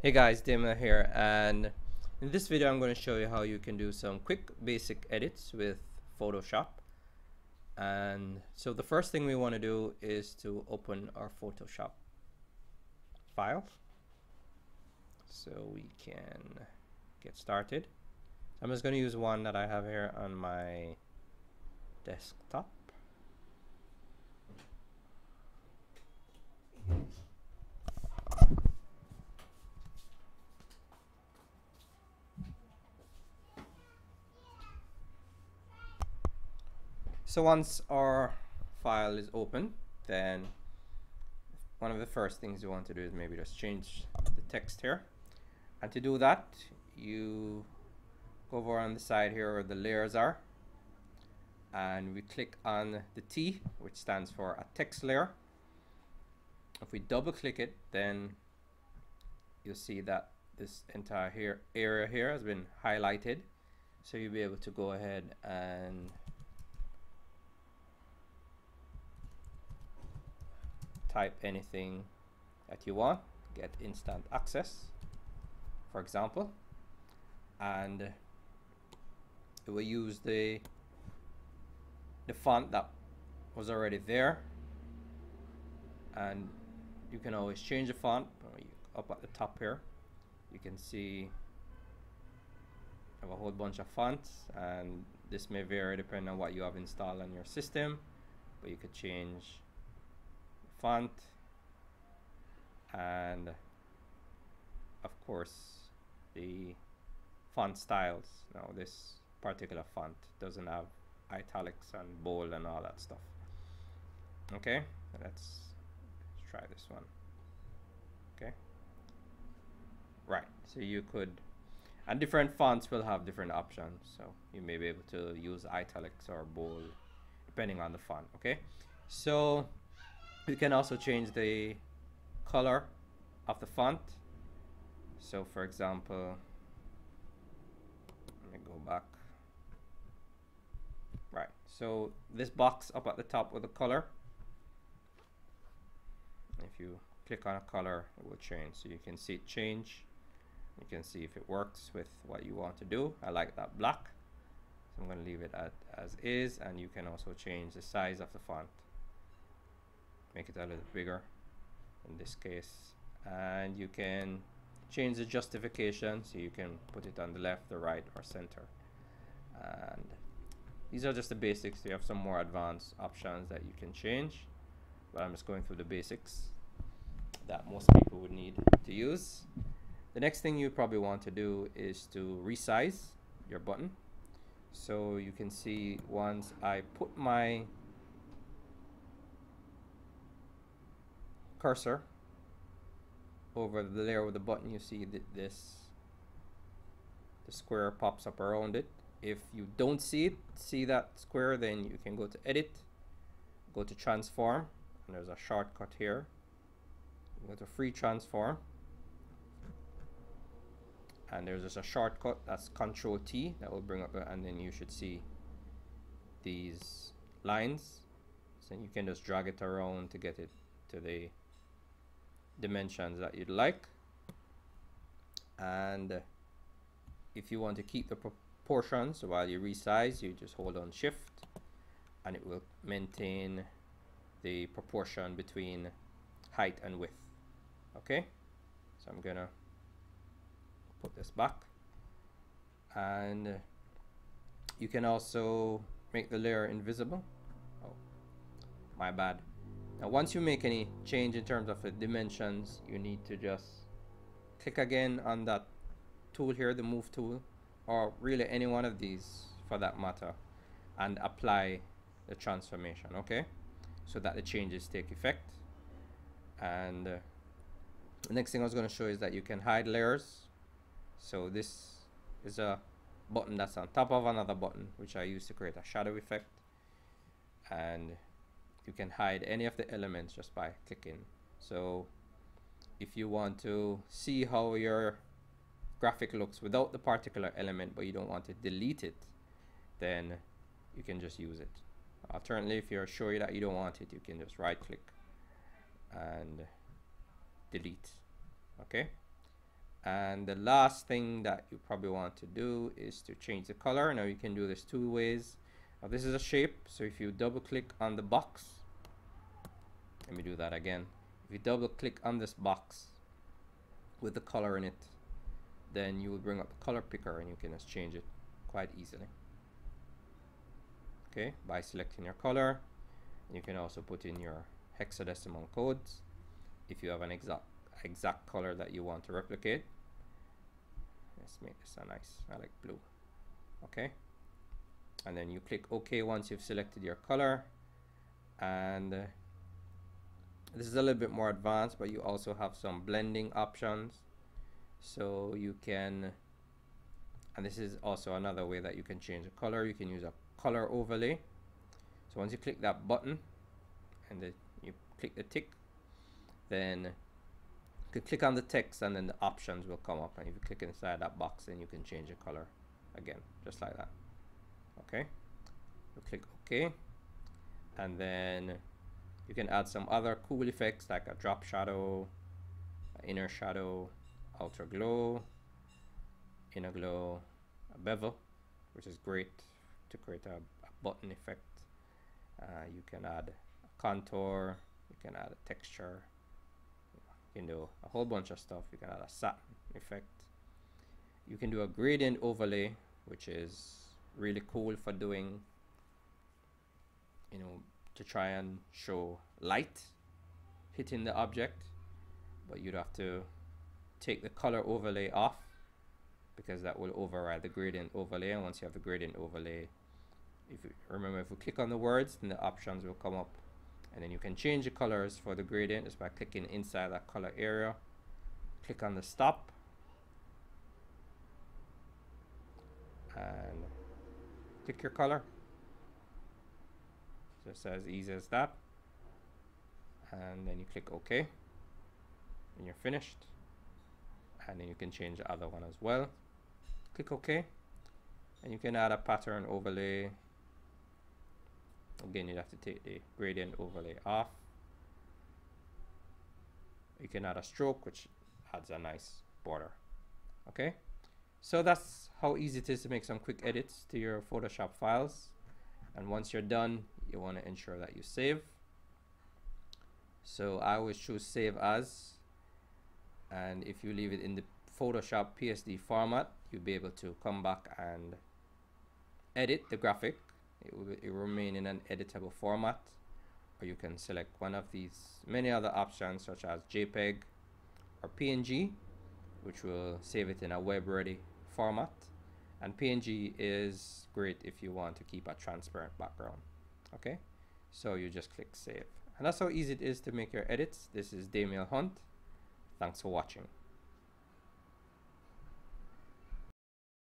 Hey guys, Dima here, and in this video I'm going to show you how you can do some quick basic edits with Photoshop. And so the first thing we want to do is to open our Photoshop file so we can get started. I'm just going to use one that I have here on my desktop. So once our file is open, then one of the first things you want to do is maybe just change the text here. And to do that, you go over on the side here where the layers are, and we click on the T, which stands for a text layer. If we double click it, then you'll see that this entire area here has been highlighted. So you'll be able to go ahead and type anything that you want, get instant access, for example, and it will use the font that was already there, and you can always change the font. Up at the top here you can see I have a whole bunch of fonts, and this may vary depending on what you have installed on your system, but you could change font, and of course the font styles. Now this particular font doesn't have italics and bold and all that stuff. Okay, let's try this one. Okay, right, so you could, and different fonts will have different options, so you may be able to use italics or bold depending on the font. Okay, so you can also change the color of the font. So for example, let me go back. Right, so this box up at the top with the color, if you click on a color, it will change. So you can see it change. You can see if it works with what you want to do. I like that black, so I'm going to leave it as is, and you can also change the size of the font. Make it a little bigger in this case, and you can change the justification, so you can put it on the left, the right, or center. And these are just the basics. You have some more advanced options that you can change, but I'm just going through the basics that most people would need to use. The next thing you probably want to do is to resize your button. So you can see once I put my cursor over the layer with the button, you see that the square pops up around it. If you don't see that square, then you can go to edit, go to transform, and there's a shortcut here. Go to free transform, and there's just a shortcut that's Control T that will bring up and then you should see these lines, so you can just drag it around to get it to the dimensions that you'd like. And if you want to keep the proportions while you resize, you just hold on Shift and it will maintain the proportion between height and width. Okay, so I'm gonna put this back, and you can also make the layer invisible. Oh, my bad. Now once you make any change in terms of the dimensions, you need to just click again on that tool here, the move tool, or really any one of these for that matter, and apply the transformation, okay, so that the changes take effect. And the next thing I was going to show is that you can hide layers. So this is a button that's on top of another button, which I use to create a shadow effect, and you can hide any of the elements just by clicking. So if you want to see how your graphic looks without the particular element, but you don't want to delete it, then you can just use it. Alternatively, if you're sure that you don't want it, you can just right click and delete. Okay, And the last thing that you probably want to do is to change the color. Now you can do this two ways. Now this is a shape, so if you double click on the box, let me do that again. If you double click on this box with the color in it, then you will bring up the color picker and you can just change it quite easily. Okay, by selecting your color. You can also put in your hexadecimal codes if you have an exact color that you want to replicate. Let's make this a nice, I like blue. Okay, and then you click OK once you've selected your color. And this is a little bit more advanced, but you also have some blending options. So you can, and this is also another way that you can change the color. You can use a color overlay. So once you click that button and you click the tick, then you can click on the text and then the options will come up, and if you click inside that box, then you can change the color again, just like that. Okay, you click OK, and then you can add some other cool effects like a drop shadow, inner shadow, outer glow, inner glow, a bevel, which is great to create a button effect. You can add a contour, you can add a texture, you can do a whole bunch of stuff. You can add a satin effect. You can do a gradient overlay, which is really cool for doing, you know, to try and show light hitting the object, but you'd have to take the color overlay off because that will override the gradient overlay. And once you have the gradient overlay, if you remember, if we click on the words, then the options will come up, and then you can change the colors for the gradient just by clicking inside that color area. Click on the stop and pick your color. Just as easy as that. And then you click OK and you're finished. And then you can change the other one as well. Click OK, and you can add a pattern overlay. Again, you'd have to take the gradient overlay off. You can add a stroke, which adds a nice border. Okay, so that's how easy it is to make some quick edits to your Photoshop files. And once you're done, you want to ensure that you save. So I always choose save as, and if you leave it in the Photoshop PSD format, you'll be able to come back and edit the graphic. It will remain in an editable format, or you can select one of these many other options such as JPEG or PNG, which will save it in a web ready format. And PNG is great if you want to keep a transparent background. Okay, so you just click save, and that's how easy it is to make your edits. This is Damiel Hunt. Thanks for watching.